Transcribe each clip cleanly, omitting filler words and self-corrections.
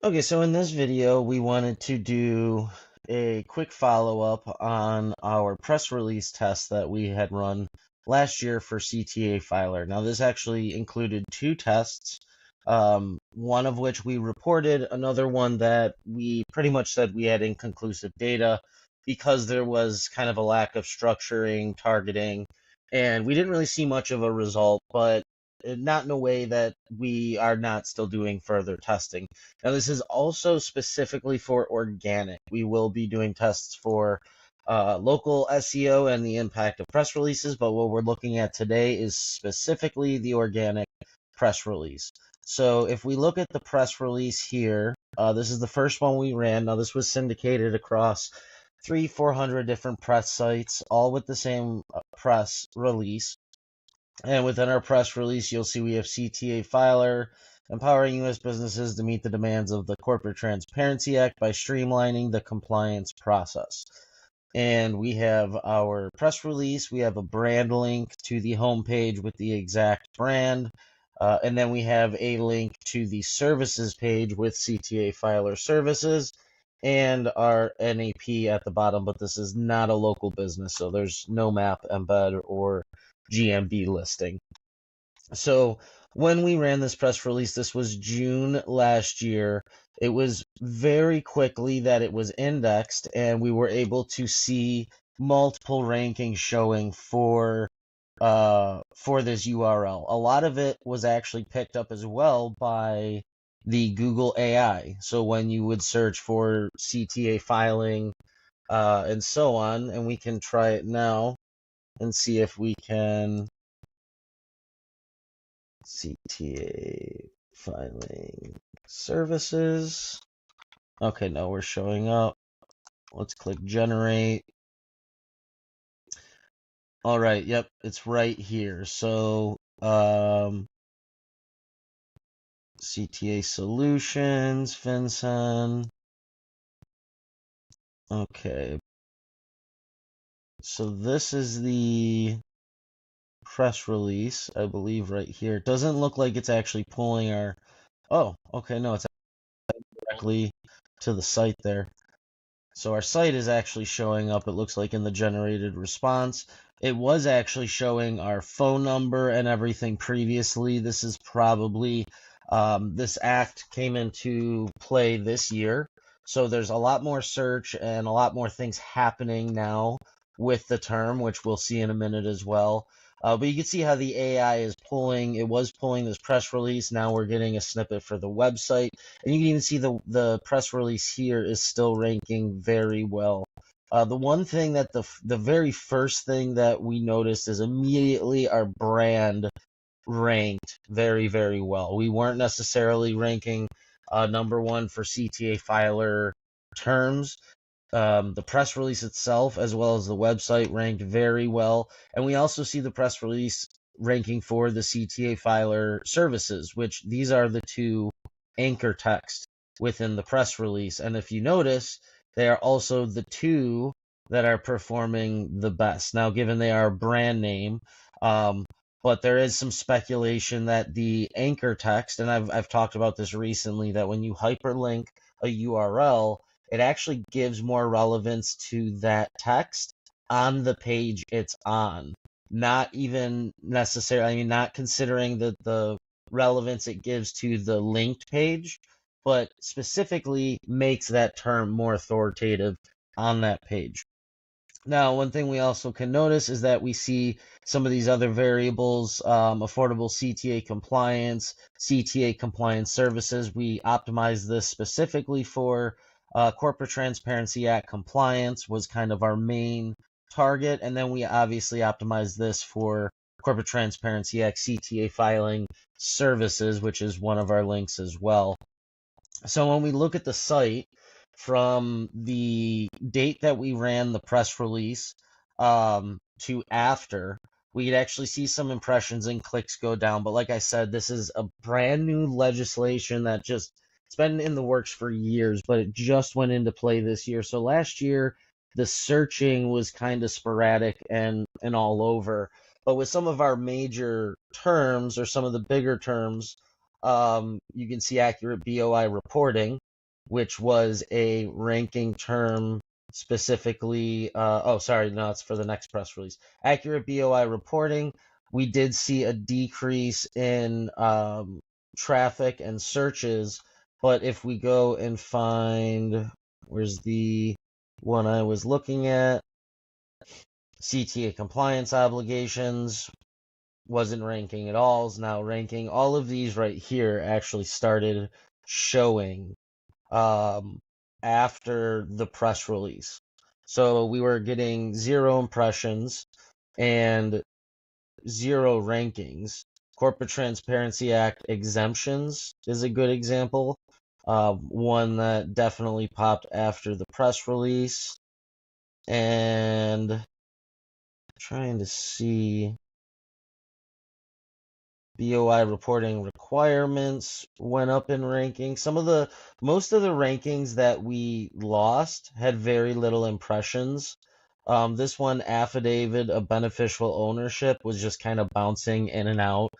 Okay, so in this video, we wanted to do a quick follow-up on our press release test that we had run last year for CTA Filer. Now, this actually included two tests, one of which we reported, another one that we pretty much said we had inconclusive data because there was kind of a lack of structuring, targeting, and we didn't really see much of a result, but not in a way that we are not still doing further testing. Now, this is also specifically for organic. We will be doing tests for local SEO and the impact of press releases, but what we're looking at today is specifically the organic press release. So if we look at the press release here, this is the first one we ran. Now, this was syndicated across 400 different press sites, all with the same press release. And within our press release, you'll see we have CTA Filer, empowering U.S. businesses to meet the demands of the Corporate Transparency Act by streamlining the compliance process. And we have our press release. We have a brand link to the homepage with the exact brand. And then we have a link to the services page with CTA Filer services and our NAP at the bottom, but this is not a local business, so there's no map embed or GMB listing. So when we ran this press release, this was June last year. It was very quickly that it was indexed, and we were able to see multiple rankings showing for this URL. A lot of it was actually picked up as well by the Google AI. So when you would search for CTA filing and so on, and we can try it now and see if we can CTA filing services. Okay, no, we're showing up. Let's click generate. All right, yep, it's right here. So CTA solutions, FinCEN. Okay. So this is the press release, I believe, right here. It doesn't look like it's actually pulling our... Oh, okay, no, it's directly to the site there. So our site is actually showing up, it looks like, in the generated response. It was actually showing our phone number and everything previously. This is probably, this act came into play this year. So there's a lot more search and a lot more things happening now with the term, which we'll see in a minute as well. But you can see how the AI is pulling. It was pulling this press release. Now we're getting a snippet for the website. And you can even see the press release here is still ranking very well. The one thing that the very first thing that we noticed is immediately our brand ranked very, very well. We weren't necessarily ranking number one for CTA filer terms. The press release itself, as well as the website, ranked very well. And we also see the press release ranking for the CTA filer services, which these are the two anchor text within the press release. And if you notice, they are also the two that are performing the best. Now, given they are a brand name, but there is some speculation that the anchor text, and I've talked about this recently, that when you hyperlink a URL, it actually gives more relevance to that text on the page it's on. Not even necessarily, I mean, not considering the relevance it gives to the linked page, but specifically makes that term more authoritative on that page. Now, one thing we also can notice is that we see some of these other variables, affordable CTA compliance services. We optimize this specifically for Corporate Transparency Act compliance was kind of our main target. And then we obviously optimize this for Corporate Transparency Act CTA filing services, which is one of our links as well. So when we look at the site, from the date that we ran the press release to after, we could actually see some impressions and clicks go down. But like I said, this is a brand new legislation that just, it's been in the works for years, but it just went into play this year. So last year, the searching was kind of sporadic and all over. But with some of our major terms or some of the bigger terms, you can see accurate BOI reporting. which was a ranking term specifically. Oh, sorry, no, it's for the next press release. Accurate BOI reporting. We did see a decrease in traffic and searches, but if we go and find, where's the one I was looking at? CTA compliance obligations wasn't ranking at all, is now ranking. All of these right here actually started showing after the press release. So we were getting 0 impressions and 0 rankings. Corporate Transparency Act exemptions is a good example. One that definitely popped after the press release. And trying to see BOI reporting requirements went up in ranking. Most of the rankings that we lost had very little impressions. This one, affidavit of beneficial ownership, was just kind of bouncing in and out.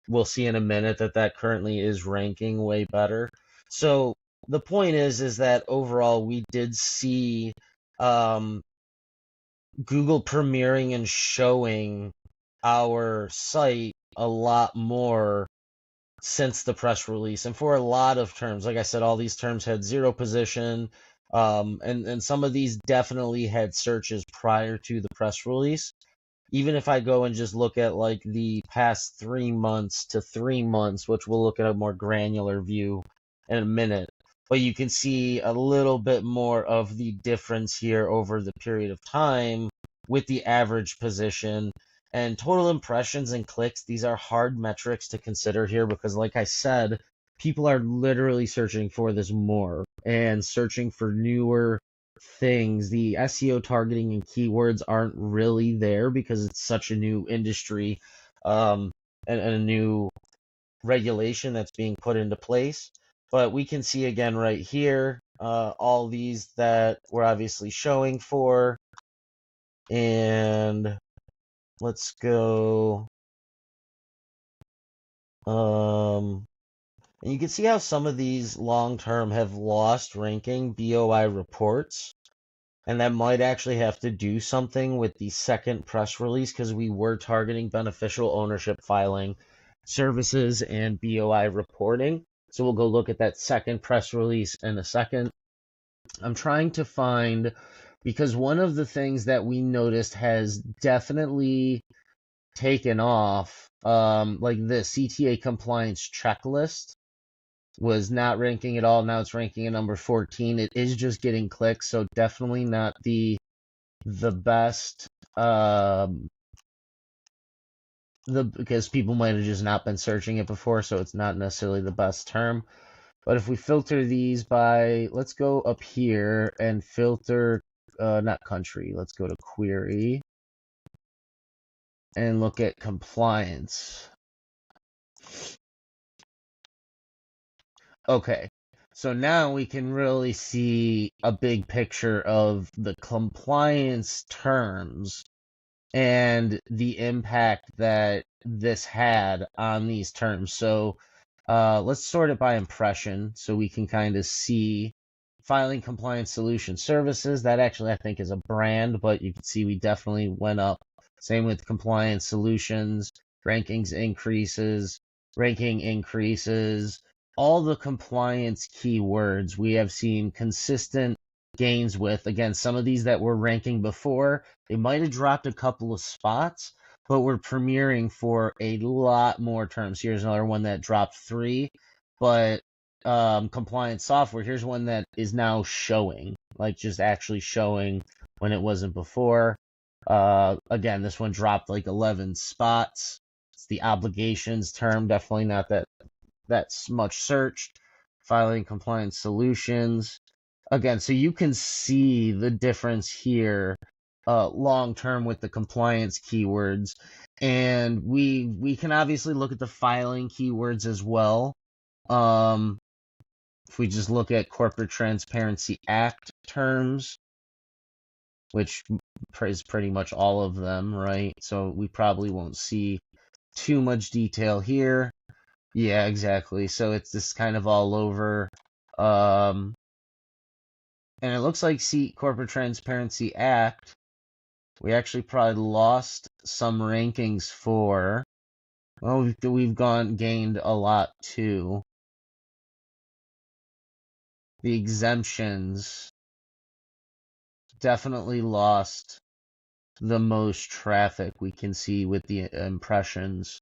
We'll see in a minute that currently is ranking way better. So the point is that overall we did see Google premiering and showing our site a lot more since the press release, and for a lot of terms. Like I said, all these terms had 0 position, and some of these definitely had searches prior to the press release. Even if I go and just look at like the past 3 months to 3 months, which we'll look at a more granular view in a minute, but you can see a little bit more of the difference here over the period of time with the average position and total impressions and clicks. These are hard metrics to consider here because, like I said, people are literally searching for this more and searching for newer things. The SEO targeting and keywords aren't really there because it's such a new industry, and a new regulation that's being put into place. But we can see again right here, all these that we're obviously showing for. And let's go. And you can see how some of these long-term have lost ranking BOI reports. And that might actually have to do something with the second press release because we were targeting beneficial ownership filing services and BOI reporting. So we'll go look at that second press release in a second. I'm trying to find, because one of the things that we noticed has definitely taken off, like the CTA compliance checklist was not ranking at all. Now it's ranking at number 14. It is just getting clicks, so definitely not the best, because people might have just not been searching it before, so it's not necessarily the best term. But if we filter these by, let's go up here and filter, not country, let's go to query and look at compliance. Okay, so now we can really see a big picture of the compliance terms and the impact that this had on these terms. So let's sort it by impression so we can kind of see filing compliance solution services. That actually I think is a brand, but you can see we definitely went up. Same with compliance solutions, rankings increases, ranking increases. All the compliance keywords we have seen consistent gains with. Again, some of these that were ranking before, they might have dropped a couple of spots, but we're premiering for a lot more terms. Here's another one that dropped 3, but compliance software, here's one that is now showing, like just actually showing when it wasn't before. Again, this one dropped like 11 spots. It's the obligations term, definitely not that's much searched. Filing compliance solutions. Again, so you can see the difference here long term with the compliance keywords. And we can obviously look at the filing keywords as well. If we just look at Corporate Transparency Act terms, which is pretty much all of them, right? So we probably won't see too much detail here. Yeah, exactly. So it's just kind of all over. And it looks like Corporate Transparency Act, we actually probably lost some rankings for. Well, we've gained a lot too. The exemptions definitely lost the most traffic we can see with the impressions.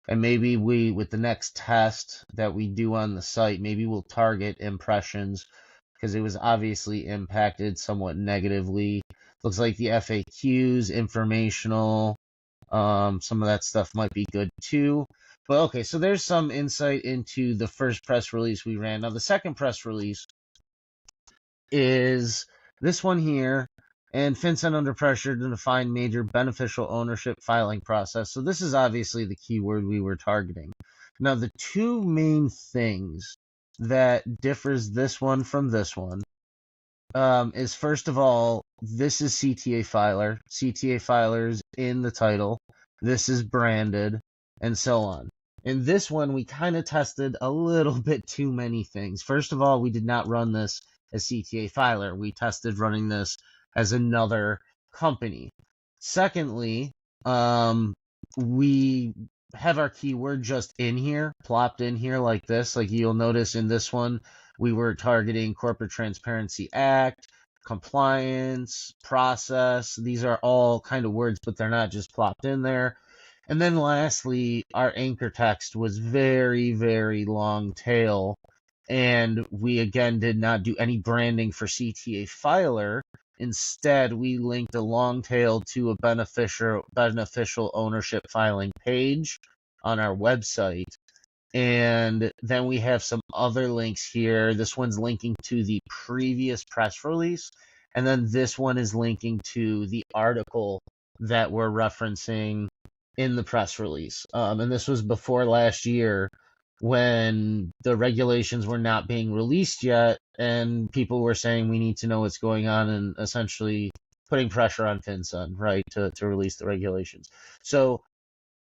And maybe with the next test that we do on the site, maybe we'll target impressions because it was obviously impacted somewhat negatively. Looks like the FAQs, informational, some of that stuff might be good too. But okay, so there's some insight into the first press release we ran. Now, the second press release is this one here, and FinCEN under pressure to define major beneficial ownership filing process. So this is obviously the keyword we were targeting. Now, the two main things that differs this one from this one is, first of all, this is CTA filer. CTA filer's in the title. This is branded, and so on. In this one, we kind of tested a little bit too many things. First of all, we did not run this as CTA filer. We tested running this as another company. Secondly, we have our keyword just in here, plopped in here like this. Like you'll notice in this one, we were targeting Corporate Transparency Act, compliance, process. These are all kind of words, but they're not just plopped in there. And then lastly, our anchor text was very, very long tail. And we again did not do any branding for CTA filer. Instead, we linked a long tail to a beneficial ownership filing page on our website. And then we have some other links here. This one's linking to the previous press release. And then this one is linking to the article that we're referencing in the press release. And this was before last year when the regulations were not being released yet. And people were saying we need to know what's going on and essentially putting pressure on FinCEN, right, to release the regulations. So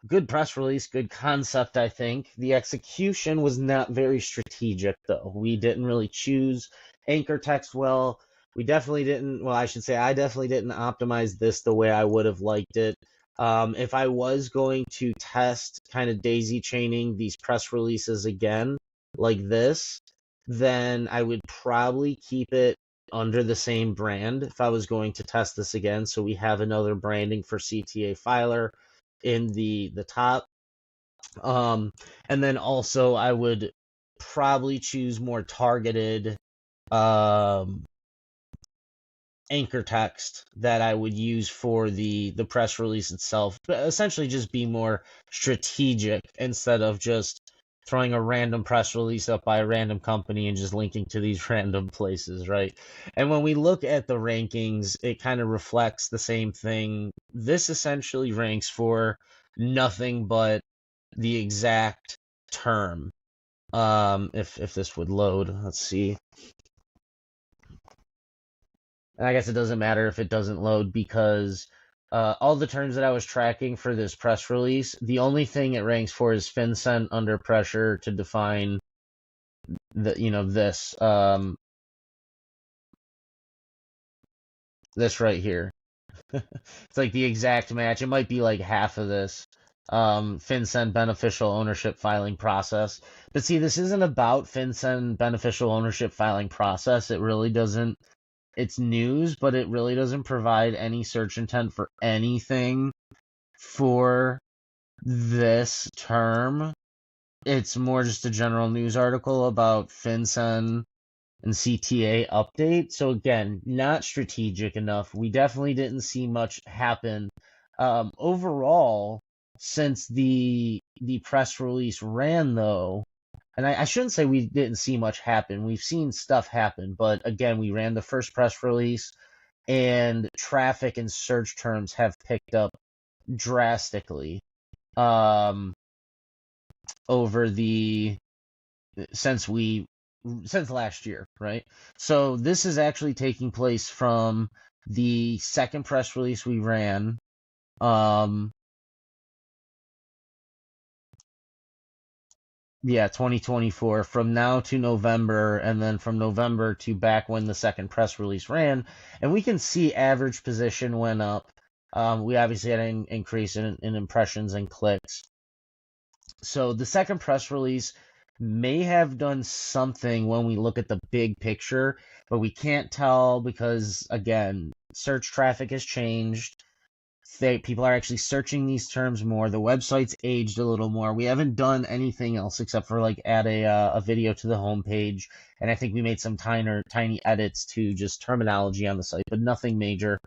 good press release, good concept, I think. The execution was not very strategic, though. We didn't really choose anchor text well. We definitely didn't, well, I should say I definitely didn't optimize this the way I would have liked it. If I was going to test kind of daisy chaining these press releases again, like this, then I would probably keep it under the same brand if I was going to test this again. So we have another branding for CTA filer in the top. And then also I would probably choose more targeted anchor text that I would use for the press release itself, but essentially just be more strategic instead of just throwing a random press release up by a random company and just linking to these random places, right? And when we look at the rankings, it kind of reflects the same thing. This essentially ranks for nothing but the exact term. If this would load, let's see. And I guess it doesn't matter if it doesn't load because all the terms that I was tracking for this press release, the only thing it ranks for is FinCEN under pressure to define this this right here. It's like the exact match. It might be like half of this. FinCEN beneficial ownership filing process. But see, this isn't about FinCEN beneficial ownership filing process. It really doesn't. It's news, but it really doesn't provide any search intent for anything for this term. It's more just a general news article about FinCEN and CTA update. So again, not strategic enough. We definitely didn't see much happen. Overall, since the press release ran, though, and I shouldn't say we didn't see much happen. We've seen stuff happen, but again, we ran the first press release, and traffic and search terms have picked up drastically over since last year, right? So this is actually taking place from the second press release we ran. Yeah, 2024, from now to November, and then from November to back when the second press release ran. And we can see average position went up. We obviously had an increase in impressions and clicks. So the second press release may have done something when we look at the big picture, but we can't tell because, again, search traffic has changed. People are actually searching these terms more. The website's aged a little more. We haven't done anything else except for like add a video to the homepage, and I think we made some tiny edits to just terminology on the site, but nothing major.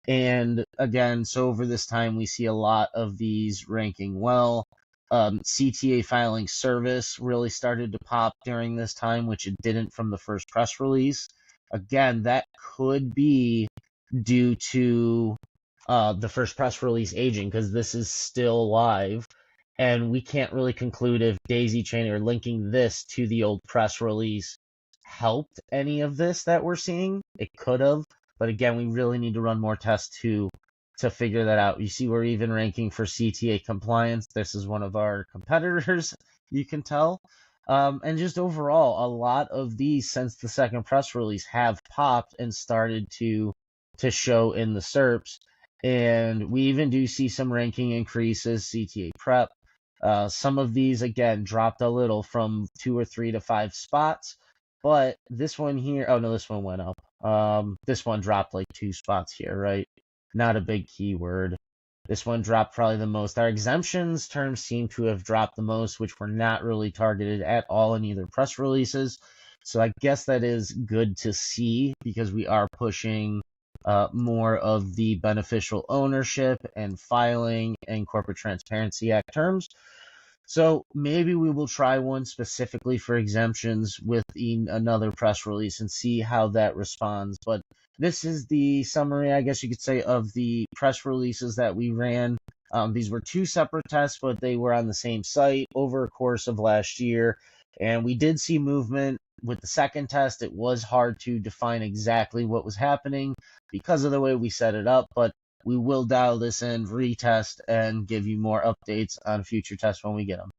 And again, so over this time, we see a lot of these ranking well. CTA filing service really started to pop during this time, which it didn't from the first press release. Again, that could be due to the first press release aging because this is still live, and we can't really conclude if daisy chaining or linking this to the old press release helped any of this that we're seeing. It could have, but again, we really need to run more tests to figure that out. You see, we're even ranking for CTA compliance. This is one of our competitors, you can tell. And just overall, a lot of these since the second press release have popped and started to show in the SERPs. And we even do see some ranking increases, CTA prep. Some of these, again, dropped a little from 2 or 3 to 5 spots. But this one here, oh no, this one went up. This one dropped like 2 spots here, right? Not a big keyword. This one dropped probably the most. Our exemptions terms seem to have dropped the most, which were not really targeted at all in either press releases. So I guess that is good to see because we are pushing more of the beneficial ownership and filing and Corporate Transparency Act terms. So maybe we will try one specifically for exemptions with another press release and see how that responds. But this is the summary, I guess you could say, of the press releases that we ran. These were 2 separate tests, but they were on the same site over a course of last year. And we did see movement with the second test. It was hard to define exactly what was happening because of the way we set it up, but we will dial this in, retest, and give you more updates on future tests when we get them.